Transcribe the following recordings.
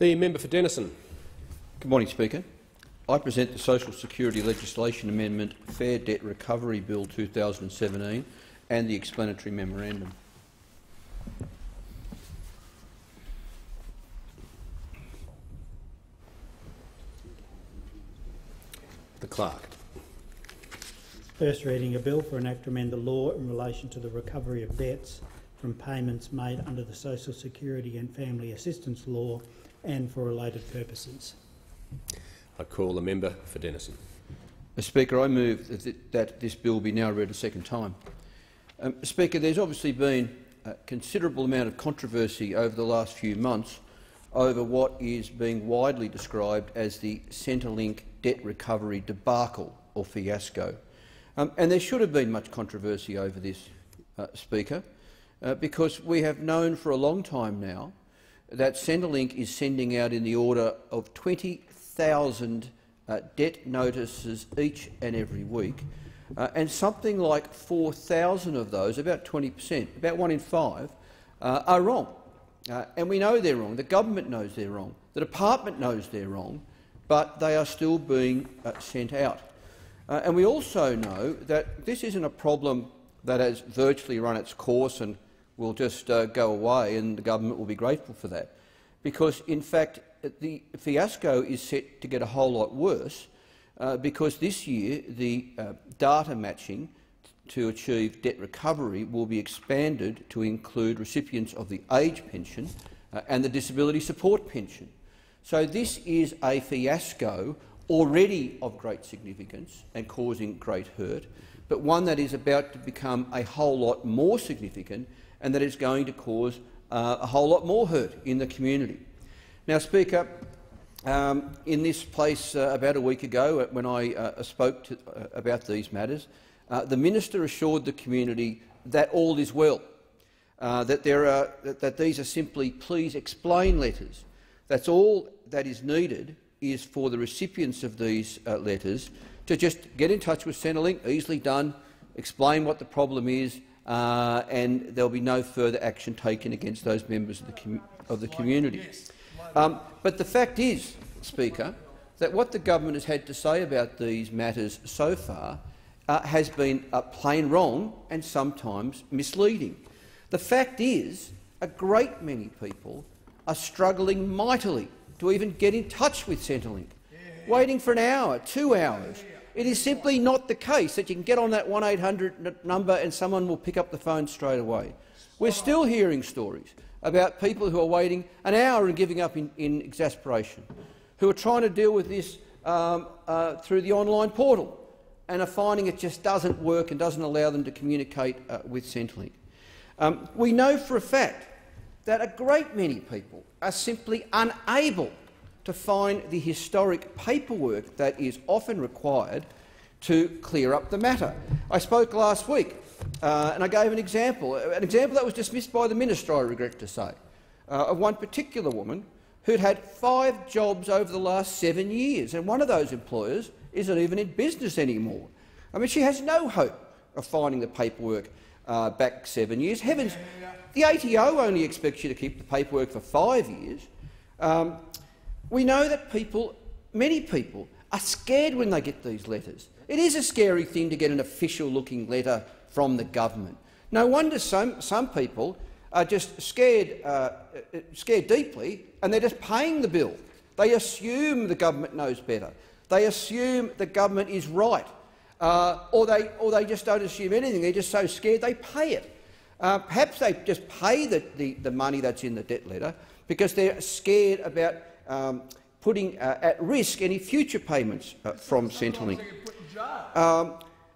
The member for Denison. Good morning, Speaker. I present the Social Security Legislation Amendment Fair Debt Recovery Bill 2017 and the explanatory memorandum. The Clerk. First reading a bill for an act to amend the law in relation to the recovery of debts from payments made under the Social Security and Family Assistance Law and for related purposes. I call the member for Denison. Mr. Speaker, I move that this bill be now read a second time. Speaker, there's obviously been a considerable amount of controversy over the last few months over what is being widely described as the Centrelink debt recovery debacle or fiasco. And there should have been much controversy over this, Speaker, because we have known for a long time now that Centrelink is sending out in the order of 20,000 debt notices each and every week, and something like 4,000 of those, about 20%, about 1 in 5, are wrong. And we know they're wrong. The government knows they're wrong. The department knows they're wrong, but they are still being sent out. And we also know that this isn't a problem that has virtually run its course and will just go away, and the government will be grateful for that, because, in fact, the fiasco is set to get a whole lot worse because this year the data matching to achieve debt recovery will be expanded to include recipients of the age pension and the disability support pension. So this is a fiasco already of great significance and causing great hurt, but one that is about to become a whole lot more significant and that is going to cause a whole lot more hurt in the community. Now, Speaker, in this place about a week ago when I spoke about these matters, the minister assured the community that all is well, that these are simply please explain letters. That's all that is needed is for the recipients of these letters to just get in touch with Centrelink, easily done, explain what the problem is, and there will be no further action taken against those members of the community. But the fact is, Speaker, that what the government has had to say about these matters so far has been plain wrong and sometimes misleading. The fact is, a great many people are struggling mightily to even get in touch with Centrelink, waiting for an hour, 2 hours. It is simply not the case that you can get on that 1800 number and someone will pick up the phone straight away. We're still hearing stories about people who are waiting an hour and giving up in exasperation, who are trying to deal with this through the online portal and are finding it just doesn't work and doesn't allow them to communicate with Centrelink. We know for a fact that a great many people are simply unable to find the historic paperwork that is often required to clear up the matter. I spoke last week and I gave an example that was dismissed by the minister, I regret to say, of one particular woman who'd had 5 jobs over the last 7 years, and one of those employers isn't even in business anymore. I mean, she has no hope of finding the paperwork back 7 years. Heavens, the ATO only expects you to keep the paperwork for 5 years. We know that many people are scared when they get these letters. It is a scary thing to get an official-looking letter from the government. No wonder some people are just scared deeply, and they're just paying the bill. They assume the government knows better. They assume the government is right, or they just don't assume anything. They're just so scared they pay it. Perhaps they just pay the money that's in the debt letter because they're scared about putting at risk any future payments from Centrelink.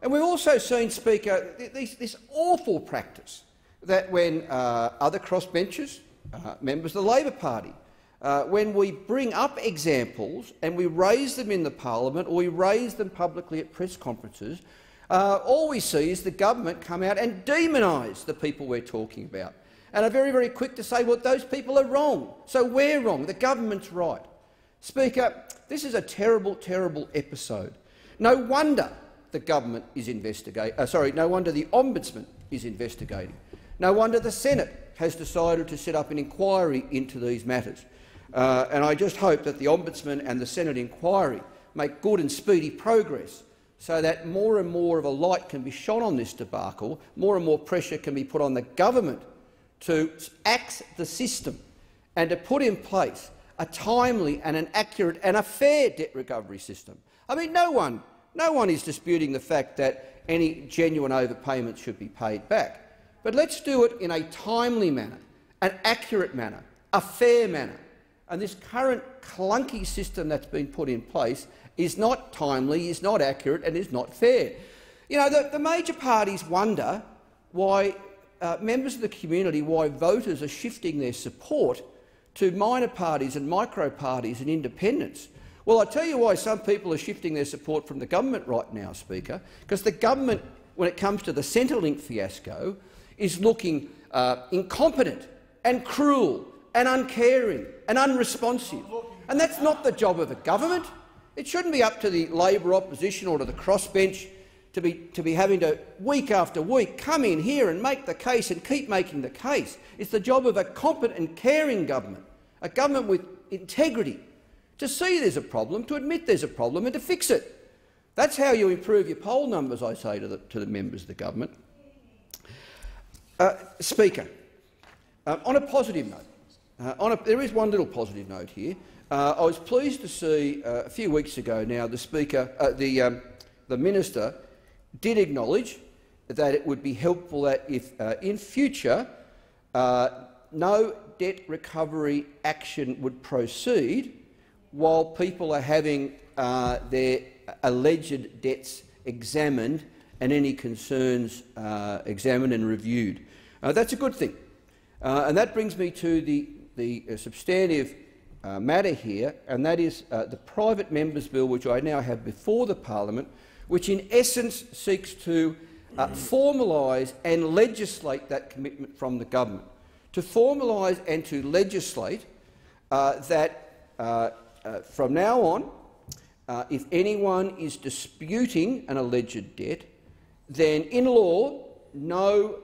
And we've also seen, Speaker, this awful practice that when other crossbenchers, members of the Labor Party, when we bring up examples and we raise them in the parliament or we raise them publicly at press conferences, all we see is the government come out and demonise the people we're talking about, and are very, very quick to say, well, those people are wrong, so we're wrong, the government's right. Speaker, this is a terrible, terrible episode. No wonder the government is no wonder the Ombudsman is investigating. No wonder the Senate has decided to set up an inquiry into these matters. And I just hope that the Ombudsman and the Senate inquiry make good and speedy progress so that more and more of a light can be shone on this debacle, more and more pressure can be put on the government to axe the system and to put in place a timely and an accurate and a fair debt recovery system. I mean, no one is disputing the fact that any genuine overpayments should be paid back. But let's do it in a timely manner, an accurate manner, a fair manner. And this current clunky system that's been put in place is not timely, is not accurate and is not fair. You know, the major parties wonder why members of the community, why voters are shifting their support to minor parties and micro-parties and independents. Well, I'll tell you why some people are shifting their support from the government right now, Speaker, because the government, when it comes to the Centrelink fiasco, is looking incompetent and cruel and uncaring and unresponsive. And that's not the job of a government. It shouldn't be up to the Labor opposition or to the crossbench to be having to, week after week, come in here and make the case and keep making the case. It's the job of a competent and caring government, a government with integrity, to see there's a problem, to admit there's a problem and to fix it. That's how you improve your poll numbers, I say to the members of the government. Speaker, on a positive note, there is one little positive note here. I was pleased to see a few weeks ago now the minister did acknowledge that it would be helpful that if in future no debt recovery action would proceed while people are having their alleged debts examined and any concerns examined and reviewed. That's a good thing. And that brings me to the substantive matter here, and that is the private members' bill, which I now have before the parliament, which in essence seeks to formalise and legislate that commitment from the government, to formalise and to legislate that from now on, if anyone is disputing an alleged debt, then in law no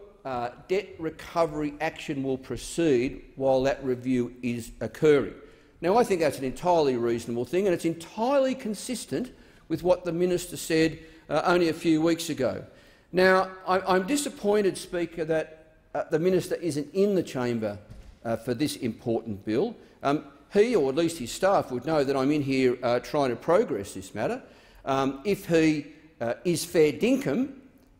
debt recovery action will proceed while that review is occurring. Now, I think that's an entirely reasonable thing, and it's entirely consistent with what the minister said only a few weeks ago. Now, I'm disappointed, Speaker, that the minister isn't in the chamber for this important bill. He, or at least his staff, would know that I'm in here trying to progress this matter. If he is fair dinkum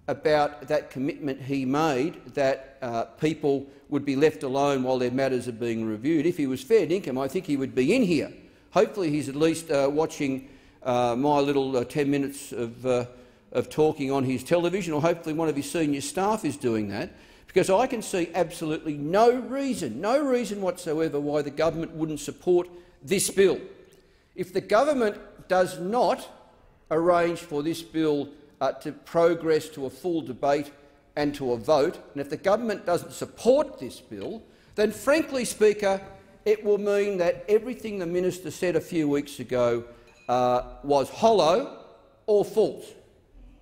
about that commitment he made that people would be left alone while their matters are being reviewed, if he was fair dinkum, I think he would be in here. Hopefully he's at least watching my little 10 minutes of talking on his television, or hopefully one of his senior staff is doing that, because I can see absolutely no reason whatsoever why the government wouldn't support this bill. If the government does not arrange for this bill to progress to a full debate and to a vote, and if the government doesn't support this bill, then frankly, Speaker, it will mean that everything the minister said a few weeks ago was hollow or false.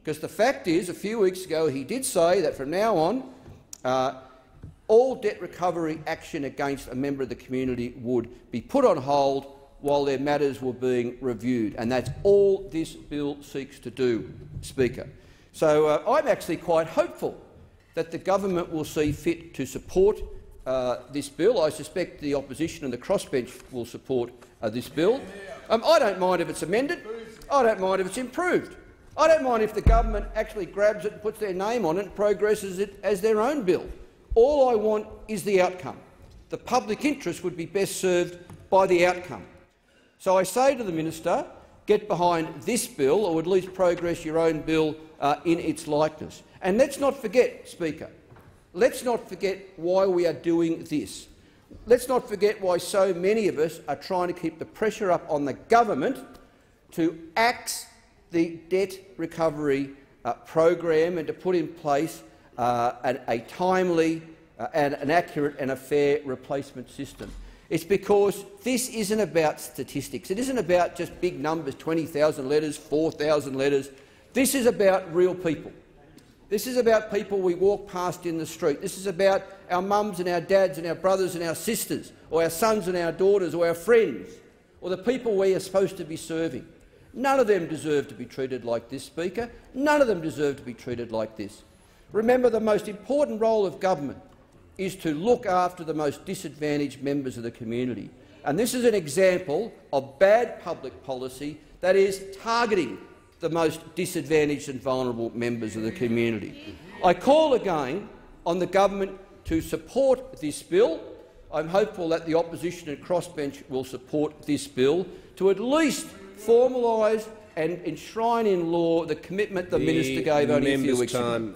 Because the fact is, a few weeks ago he did say that from now on all debt recovery action against a member of the community would be put on hold while their matters were being reviewed, and that's all this bill seeks to do, Speaker. So I'm actually quite hopeful that the government will see fit to support this bill. I suspect the opposition and the crossbench will support this bill. I don't mind if it's amended. I don't mind if it's improved. I don't mind if the government actually grabs it and puts their name on it and progresses it as their own bill. All I want is the outcome. The public interest would be best served by the outcome. So I say to the minister, get behind this bill, or at least progress your own bill in its likeness. And let's not forget, Speaker, let's not forget why we are doing this. Let's not forget why so many of us are trying to keep the pressure up on the government to axe the debt recovery program and to put in place a timely and an accurate and a fair replacement system. It's because this isn't about statistics. It isn't about just big numbers, 20,000 letters, 4,000 letters. This is about real people. This is about people we walk past in the street. This is about our mums and our dads and our brothers and our sisters, or our sons and our daughters, or our friends, or the people we are supposed to be serving. None of them deserve to be treated like this, Speaker. None of them deserve to be treated like this. Remember, the most important role of government is to look after the most disadvantaged members of the community. And this is an example of bad public policy that is targeting the most disadvantaged and vulnerable members of the community. I call again on the government to support this bill. I'm hopeful that the opposition and crossbench will support this bill to at least formalise and enshrine in law the commitment the minister gave only a few weeks ago.